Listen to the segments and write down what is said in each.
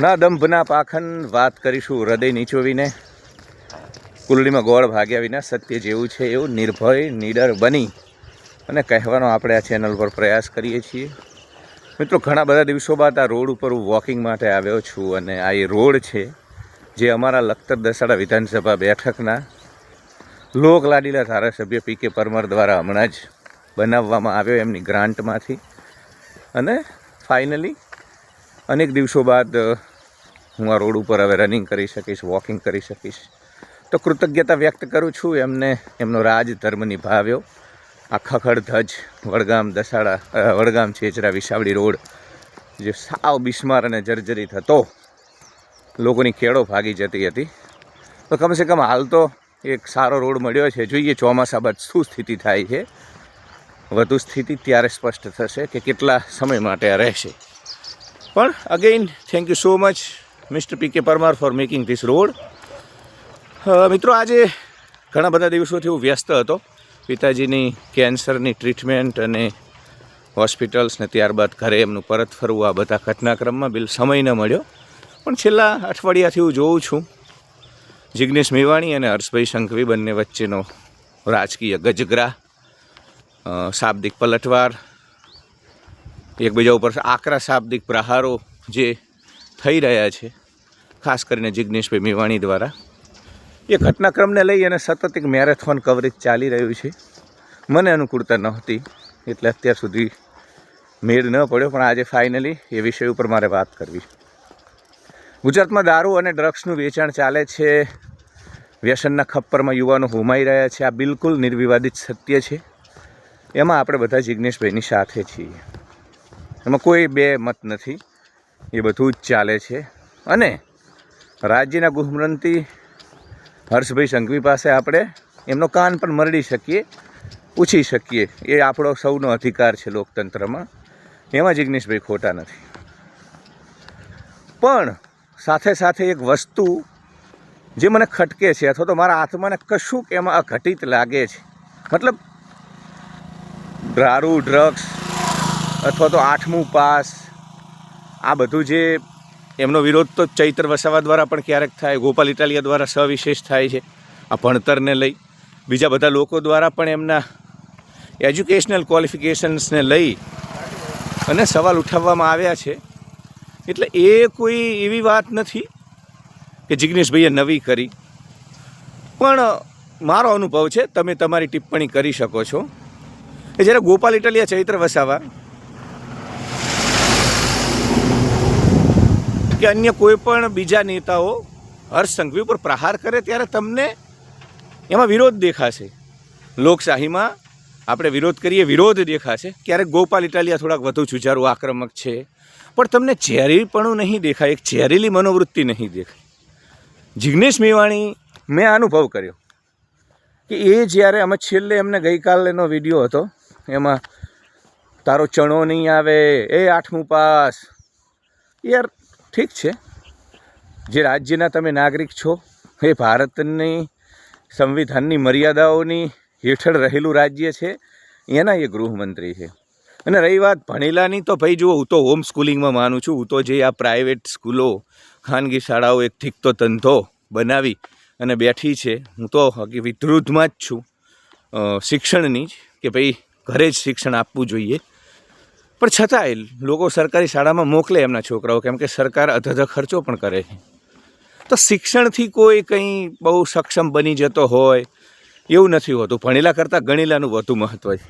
ના દંભના પાખંડ વાત કરીશું હૃદય નીચોવીને, કુલડીમાં ગોળ ભાગ્યા વિના સત્ય જેવું છે એવું નિર્ભય નીડર બની અને કહેવાનો આપણે આ ચેનલ પર પ્રયાસ કરીએ છીએ. મિત્રો, ઘણા બધા દિવસો બાદ આ રોડ ઉપર હું વોકિંગ માટે આવ્યો છું અને આ એ રોડ છે જે અમારા લખતર દસાડા વિધાનસભા બેઠકના લોકલાડીલા ધારાસભ્ય પી કે પરમાર દ્વારા હમણાં જ બનાવવામાં આવ્યો એમની ગ્રાન્ટમાંથી. અને ફાઇનલી અનેક દિવસો બાદ હું આ રોડ ઉપર હવે રનિંગ કરી શકીશ, વોકિંગ કરી શકીશ. તો કૃતજ્ઞતા વ્યક્ત કરું છું એમને, એમનો રાજ ધર્મ નિભાવ્યો. આ ખખડધજ વડગામ છેજરા વિસાવડી રોડ જે સાવ બિસ્માર અને જર્જરિત હતો, લોકોની ખેડો ભાગી જતી હતી, તો કમસે કમ હાલ તો એક સારો રોડ મળ્યો છે. જોઈએ ચોમાસા બાદ શું સ્થિતિ થાય છે. વધુ સ્થિતિ ત્યારે સ્પષ્ટ થશે કે કેટલા સમય માટે આ રહેશે. પણ again thank you so much mister P K Parmar for making this road. મિત્રો, આજે ઘણા બધા દિવસોથી હું વ્યસ્ત હતો. પિતાજીની કેન્સરની ટ્રીટમેન્ટ અને હોસ્પિટલ્સ ને ત્યારબાદ ઘરે એમનું પરત ફરવું, આ બધા ઘટનાક્રમમાં સમય ન મળ્યો. પણ છેલ્લા અઠવાડિયાથી હું જોઉં છું જિગ્નેશ મેવાણી અને હર્ષભાઈ સંઘવી બંને વચ્ચેનો રાજકીય ગજગ્રાહ, શાબ્દિક પલટવાર, એકબીજા ઉપર આકરા શાબ્દિક પ્રહારો જે થઈ રહ્યા છે, ખાસ કરીને જિગ્નેશભાઈ મેવાણી દ્વારા, એ ઘટનાક્રમને લઈ અને સતત એક મેરેથોન કવરેજ ચાલી રહ્યું છે. મને અનુકૂળતા નહોતી એટલે અત્યાર સુધી મેળ ન પડ્યો, પણ આજે ફાઇનલી એ વિષય ઉપર મારે વાત કરવી. ગુજરાતમાં દારૂ અને ડ્રગ્સનું વેચાણ ચાલે છે, વ્યસનના ખપ્પરમાં યુવાનો હોમાઈ રહ્યા છે. આ બિલકુલ નિર્વિવાદિત સત્ય છે. એમાં આપણે બધા જિગ્નેશભાઈની સાથે છીએ, એમાં કોઈ બે મત નથી. એ બધું જ ચાલે છે. અને રાજ્યના ગૃહમંત્રી હર્ષભાઈ સંઘવી પાસે આપણે એમનો કાન પણ મરડી શકીએ, પૂછી શકીએ. એ આપણો સૌનો અધિકાર છે લોકતંત્રમાં. એમાં જિગ્નેશભાઈ ખોટા નથી. પણ સાથે સાથે એક વસ્તુ જે મને ખટકે છે, અથવા તો મારા આત્માને કશુંક એમાં અઘટિત લાગે છે, મતલબ દારૂ, ડ્રગ્સ અથવા તો 8મું પાસ, આ બધું જે એમનો વિરોધ તો ચૈત્ર વસાવા દ્વારા પણ ક્યારેક થાય, ગોપાલ ઇટાલિયા દ્વારા સવિશેષ થાય છે. આ ભણતરને લઈ બીજા બધા લોકો દ્વારા પણ એમના એજ્યુકેશનલ ક્વોલિફિકેશન્સને લઈ અને સવાલ ઉઠાવવામાં આવ્યા છે. એટલે એ કોઈ એવી વાત નથી કે જિગ્નેશભાઈએ નવી કરી. પણ મારો અનુભવ છે, તમે તમારી ટિપ્પણી કરી શકો છો, કે જ્યારે ગોપાલ ઇટાલિયા, ચૈત્ર વસાવા કે અન્ય કોઈ પણ બીજા નેતાઓ હર્ષ સંઘવી ઉપર પ્રહાર કરે ત્યારે તમને એમાં વિરોધ દેખાશે. લોકશાહીમાં આપણે વિરોધ કરીએ, વિરોધ દેખાશે. ક્યારેક ગોપાલ ઇટાલિયા થોડાક વધુ જુજારું, આક્રમક છે, પણ તમને ઝેરીપણું નહીં દેખાય, એક ઝેરીલી મનોવૃત્તિ નહીં દેખાય. જિગ્નેશ મેવાણી, મેં અનુભવ કર્યો કે એ જ્યારે અમે છેલ્લે એમને ગઈકાલેનો વિડીયો હતો, એમાં તારો ચણો નહીં આવે, એ 8મું પાસ. યાર ઠીક છે, જે રાજ્યના તમે નાગરિક છો, એ ભારતની સંવિધાનની મર્યાદાઓની હેઠળ રહેલું રાજ્ય છે, એના એ ગૃહમંત્રી છે. અને રહી વાત ભણેલાની, તો ભાઈ જુઓ, હું તો હોમ સ્કૂલિંગમાં માનું છું. હું તો જે આ પ્રાઇવેટ સ્કૂલો, ખાનગી શાળાઓ એક ઠીકતો ધંધો બનાવી અને બેઠી છે, હું તો વિરુદ્ધમાં જ છું શિક્ષણની જ, કે ભાઈ ઘરે જ શિક્ષણ આપવું જોઈએ. પણ છતાંય લોકો સરકારી શાળામાં મોકલે એમના છોકરાઓ, કેમ કે સરકાર અધધ ખર્ચો પણ કરે છે. તો શિક્ષણથી કોઈ કંઈ બહુ સક્ષમ બની જતો હોય એવું નથી હોતું. ભણેલા કરતાં ગણેલાનું વધુ મહત્ત્વ છે.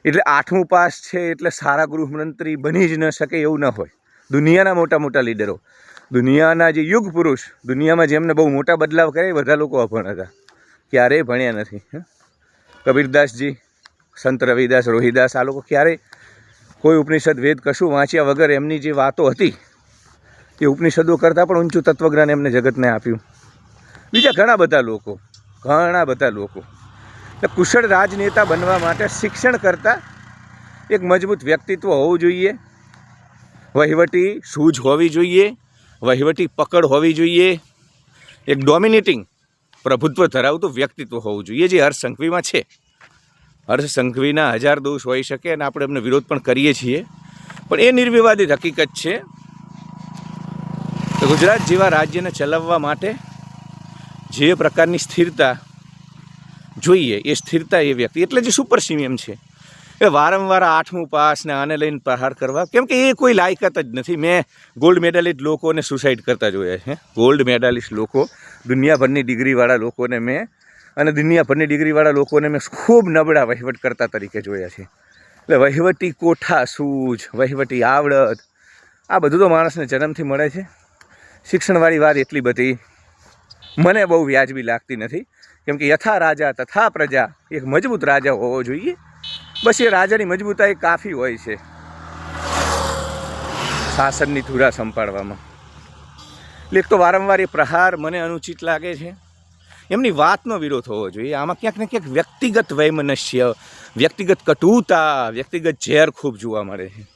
એટલે 8મું પાસ છે એટલે સારા ગૃહમંત્રી બની જ ન શકે એવું ન હોય. દુનિયાના મોટા મોટા લીડરો, દુનિયાના જે યુગ પુરુષ, દુનિયામાં જેમને બહુ મોટા બદલાવ કરે, બધા લોકો અભણ હતા, ક્યારેય ભણ્યા નથી. કબીરદાસજી, સંત રવિદાસ, રોહિદાસ, આ લોકો ક્યારેય કોઈ ઉપનિષદ, વેદ કશું વાંચ્યા વગર એમની જે વાતો હતી એ ઉપનિષદો કરતાં પણ ઊંચું તત્વજ્ઞાન એમને જગતને આપ્યું. બીજા ઘણા બધા લોકો. એટલે કુશળ રાજનેતા બનવા માટે શિક્ષણ કરતાં એક મજબૂત વ્યક્તિત્વ હોવું જોઈએ, વહીવટી સૂઝ હોવી જોઈએ, વહીવટી પકડ હોવી જોઈએ, એક ડોમિનેટિંગ પ્રભુત્વ ધરાવતું વ્યક્તિત્વ હોવું જોઈએ, જે હર્ષ સંઘવીમાં છે. હર્ષ સંઘવીના 1000 દોષ હોઈ શકે અને આપણે એમને વિરોધ પણ કરીએ છીએ, પણ એ નિર્વિવાદિત હકીકત છે તો ગુજરાત જેવા રાજ્યને ચલાવવા માટે જે પ્રકારની સ્થિરતા જોઈએ એ સ્થિરતા એ વ્યક્તિ એટલે જે સુપર સીએમ છે એ વારંવાર 8મું પાસ ને આને લઈને પ્રહાર કરવા, કેમ કે એ કોઈ લાયકાત જ નથી. મેં ગોલ્ડ મેડાલિસ્ટ લોકોને સુસાઇડ કરતા જોયા છે. ગોલ્ડ મેડાલિસ્ટ લોકો, દુનિયાભરની ડિગ્રીવાળા લોકોને મેં અને દુનિયાભરની ડિગ્રીવાળા લોકોને મેં ખૂબ નબળા વહીવટકર્તા તરીકે જોયા છે. એટલે વહીવટી કોઠા સૂઝ, વહીવટી આવડત આ બધું તો માણસને જન્મથી મળે છે. શિક્ષણવાળી વાત એટલી બધી મને બહુ વ્યાજબી લાગતી નથી, કેમ કે યથા રાજા તથા પ્રજા, એક મજબૂત રાજા હોવો જોઈએ. બસ એ રાજાની મજબૂતાઈ કાફી હોય છે શાસનની ધુરા સંભાળવામાં. એટલે એક તો વારંવાર એ પ્રહાર મને અનુચિત લાગે છે. એમની વાતનો વિરોધ હોવો જોઈએ. આમાં ક્યાંક ને ક્યાંક વ્યક્તિગત વૈમનસ્ય, વ્યક્તિગત કટુતા, વ્યક્તિગત ઝેર ખૂબ જોવા મળે છે.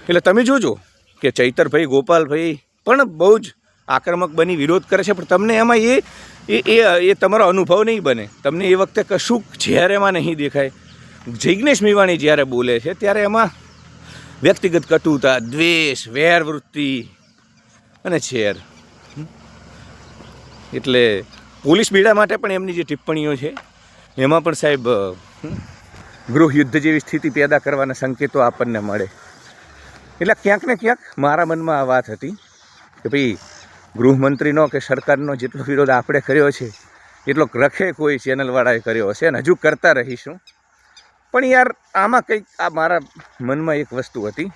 એટલે તમે જોજો કે ચૈતરભાઈ, ગોપાલભાઈ પણ બહુ જ આક્રમક બની વિરોધ કરે છે, પણ તમને એમાં એ તમારો અનુભવ નહીં બને. તમને એ વખતે કશું ઝેર એમાં નહીં દેખાય. જિગ્નેશ મેવાણી જ્યારે બોલે છે ત્યારે એમાં વ્યક્તિગત કટુતા, દ્વેષ, વેરવૃત્તિ અને ઝેર. એટલે પોલીસ બીડા માટે પણ એમની જે ટિપ્પણીઓ છે એમાં પણ સાહેબ ગૃહયુદ્ધ જેવી સ્થિતિ પેદા કરવાના સંકેતો આપણને મળે. એટલે ક્યાંક ને ક્યાંક મારા મનમાં આ વાત હતી કે ભાઈ ગૃહમંત્રીનો કે સરકારનો જેટલો વિરોધ આપણે કર્યો છે એટલો રખે કોઈ ચેનલવાળાએ કર્યો હશે અને હજુ કરતા રહીશું. પણ યાર આમાં કંઈક આ મારા મનમાં એક વસ્તુ હતી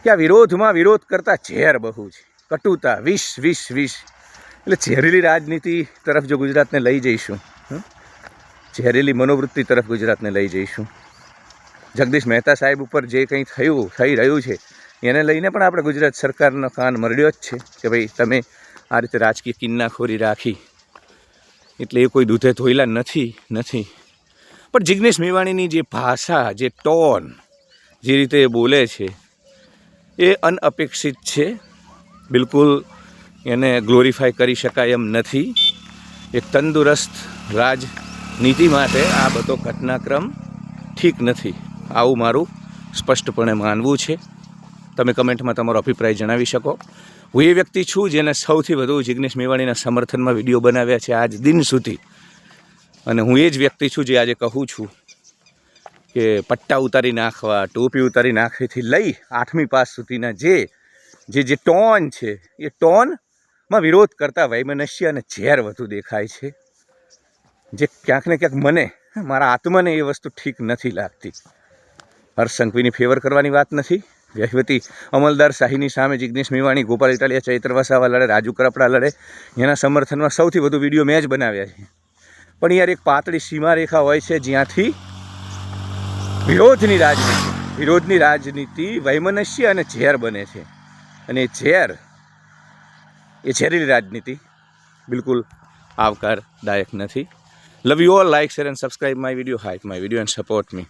કે આ વિરોધમાં વિરોધ કરતાં ઝેર બહુ છે, કટુતા, વિષ. એટલે ઝેરીલી રાજનીતિ તરફ જો ગુજરાતને લઈ જઈશું, ઝેરીલી મનોવૃત્તિ તરફ ગુજરાતને લઈ જઈશું. જગદીશ મહેતા સાહેબ ઉપર જે કંઈ થઈ રહ્યું છે એને લઈને પણ આપણે ગુજરાત સરકારનો કાન મરડ્યો જ છે કે ભાઈ તમે આ રીતે રાજકીય કિન્નાખોરી રાખી એટલે એ કોઈ દૂધે ધોઈલા નથી. પણ જિગ્નેશ મેવાણીની જે ભાષા, જે ટોન, જે રીતે એ બોલે છે એ અનઅપેક્ષિત છે. બિલકુલ એને ગ્લોરીફાય કરી શકાય એમ નથી. એક તંદુરસ્ત રાજનીતિ માટે આ બધો ઘટનાક્રમ ઠીક નથી, આવું મારું સ્પષ્ટપણે માનવું છે. તમે કમેન્ટમાં તમારો અભિપ્રાય જણાવી શકો. હું એ વ્યક્તિ છું જેને સૌથી વધુ જિગ્નેશ મેવાણીના સમર્થનમાં વિડીયો બનાવ્યા છે આજ દિન સુધી. અને હું એ જ વ્યક્તિ છું જે આજે કહું છું કે પટ્ટા ઉતારી નાખવા, ટોપી ઉતારી નાખવાથી લઈ 8મી પાસ સુધીના જે ટોન છે એ ટોનમાં વિરોધ કરતા વૈમનસ્ય અને ઝેર વધુ દેખાય છે, જે ક્યાંક ને ક્યાંક મને, મારા આત્માને એ વસ્તુ ઠીક નથી લાગતી. હર્ષ સંઘવીની ફેવર કરવાની વાત નથી. વહીવટી અમલદાર શાહીની સામે જિગ્નેશ મેવાણી, ગોપાલ ઇટાલિયા, ચૈત્ર વસાવા લડે, રાજુ કરપડા લડે, એના સમર્થનમાં સૌથી વધુ વિડીયો મેં જ બનાવ્યા છે. પણ યાર એક પાતળી સીમારેખા હોય છે જ્યાંથી વિરોધની રાજનીતિ વૈમનસ્ય અને ઝેર બને છે. અને ઝેરીલી રાજનીતિ બિલકુલ આવકારદાયક નથી. Love you all. Like, share and subscribe my video. Hike my video and support me.